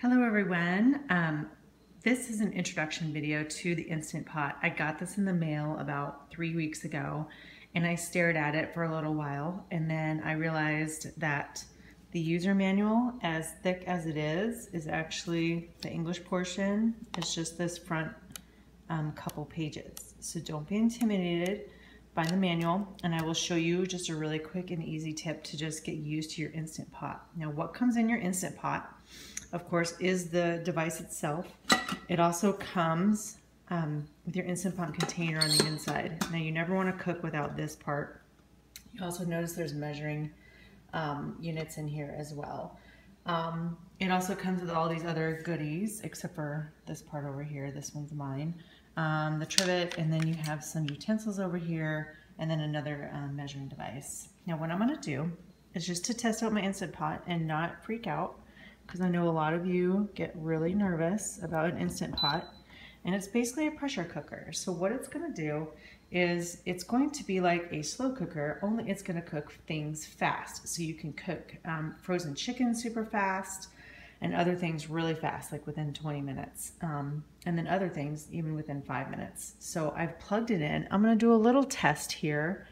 Hello everyone. This is an introduction video to the Instant Pot. I got this in the mail about 3 weeks ago and I stared at it for a little while, and then I realized that the user manual, as thick as it is actually the English portion. It's just this front couple pages. So don't be intimidated by the manual, and I will show you just a really quick and easy tip to just get used to your Instant Pot. Now, what comes in your Instant Pot, of course, is the device itself. It also comes with your Instant Pot container on the inside. Now, you never want to cook without this part. You also notice there's measuring units in here as well. It also comes with all these other goodies, except for this part over here. This one's mine. The trivet, and then you have some utensils over here, and then another measuring device. Now, what I'm going to do is just to test out my Instant Pot and not freak out, because I know a lot of you get really nervous about an Instant Pot, and it's basically a pressure cooker. So what it's going to do is it's going to be like a slow cooker, only it's going to cook things fast. So you can cook frozen chicken super fast and other things really fast, like within 20 minutes. And then other things even within 5 minutes. So I've plugged it in. I'm going to do a little test here.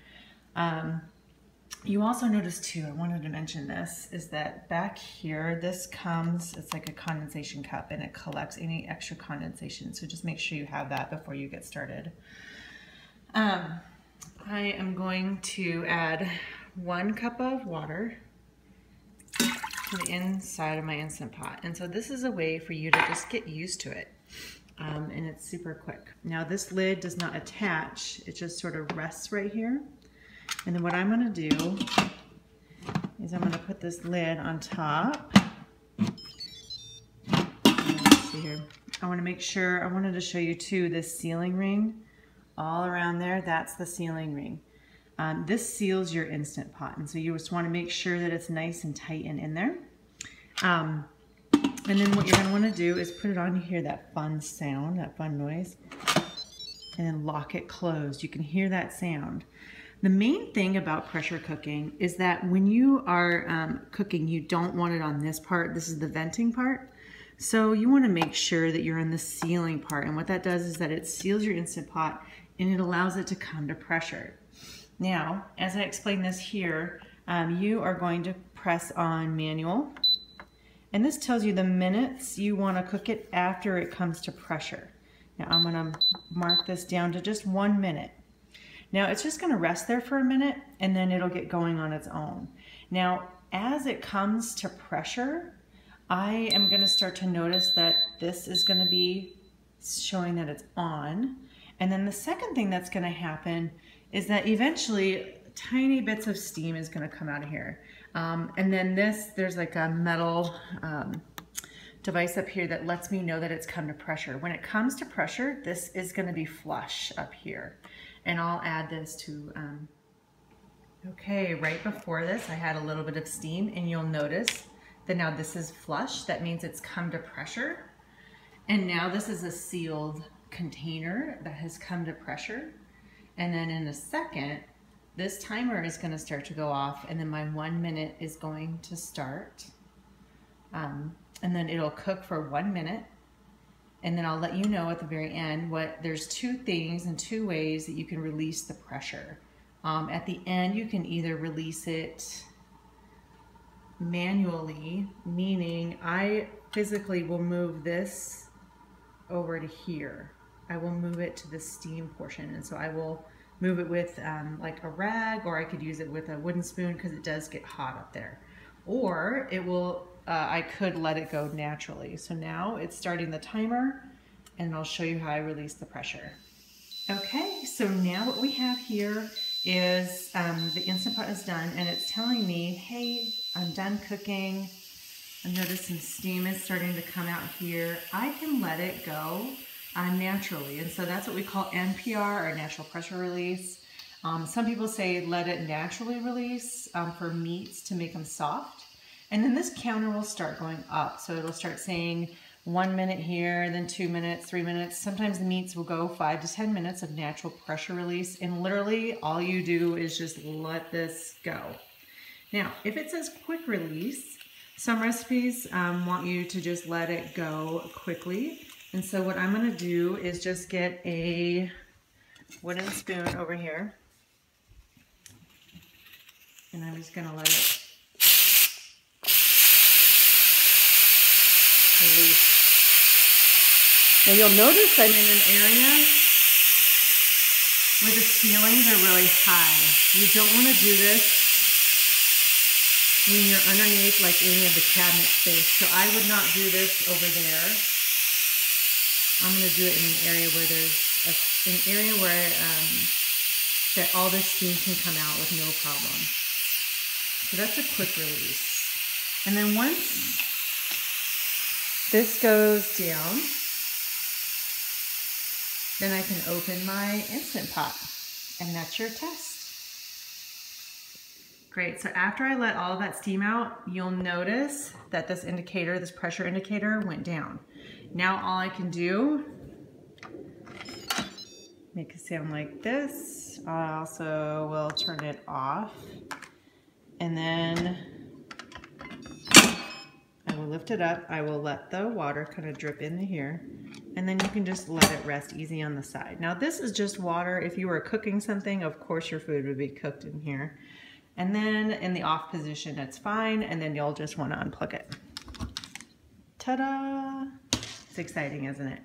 You also notice too, I wanted to mention this, is that back here, this comes, it's like a condensation cup, and it collects any extra condensation. So just make sure you have that before you get started. I am going to add 1 cup of water to the inside of my Instant Pot. And so this is a way for you to just get used to it. And it's super quick. Now, this lid does not attach, it just sort of rests right here. And then what I'm going to do is I'm going to put this lid on top. Let's see here. I want to make sure, I wanted to show you too, this sealing ring all around there. That's the sealing ring. This seals your Instant Pot, and so you just want to make sure that it's nice and tight and in there. And then what you're going to want to do is put it on. You hear that fun sound, that fun noise, and then lock it closed. You can hear that sound. The main thing about pressure cooking is that when you are cooking, you don't want it on this part. This is the venting part. So you want to make sure that you're in the sealing part. And what that does is that it seals your Instant Pot and it allows it to come to pressure. Now, as I explain this here, you are going to press on manual. And this tells you the minutes you want to cook it after it comes to pressure. Now I'm going to mark this down to just 1 minute. Now it's just going to rest there for a minute, and then it'll get going on its own. Now, as it comes to pressure, I am going to start to notice that this is going to be showing that it's on. And then the second thing that's going to happen is that eventually tiny bits of steam is going to come out of here. And then there's like a metal device up here that lets me know that it's come to pressure. When it comes to pressure, this is going to be flush up here. And I'll add this to, okay, right before this I had a little bit of steam, and you'll notice that now this is flush. That means it's come to pressure. And now this is a sealed container that has come to pressure. And then in a second, this timer is going to start to go off, and then my 1 minute is going to start. And then it'll cook for 1 minute. And then I'll let you know at the very end there's 2 things and 2 ways that you can release the pressure. At the end, you can either release it manually, meaning I physically will move this over to here. I will move it to the steam portion, and so I will move it with like a rag, or I could use it with a wooden spoon because it does get hot up there. Or it will, I could let it go naturally. So now it's starting the timer, and I'll show you how I release the pressure. Okay, so now what we have here is the Instant Pot is done, and it's telling me, hey, I'm done cooking. I notice some steam is starting to come out here. I can let it go naturally, and so that's what we call NPR, or natural pressure release. Some people say let it naturally release for meats to make them soft. And then this counter will start going up. So it'll start saying 1 minute here, then 2 minutes, 3 minutes. Sometimes the meats will go 5 to 10 minutes of natural pressure release. And literally all you do is just let this go. Now, if it says quick release, Some recipes want you to just let it go quickly. And so what I'm gonna do is just get a wooden spoon over here. And I'm just gonna let it release. Now you'll notice I'm in an area where the ceilings are really high. You don't wanna do this when you're underneath like any of the cabinet space. So I would not do this over there. I'm gonna do it in an area where there's an area where that all this steam can come out with no problem. So that's a quick release. And then once this goes down, then I can open my Instant Pot, and that's your test. Great, so after I let all of that steam out, you'll notice that this indicator, this pressure indicator went down. Now all I can do, make a sound like this. I also will turn it off, and then I will lift it up. I will let the water kind of drip into here, and then you can just let it rest easy on the side. Now this is just water. If you were cooking something, of course your food would be cooked in here. And then in the off position, it's fine, and then you'll just want to unplug it. Ta-da! It's exciting, isn't it?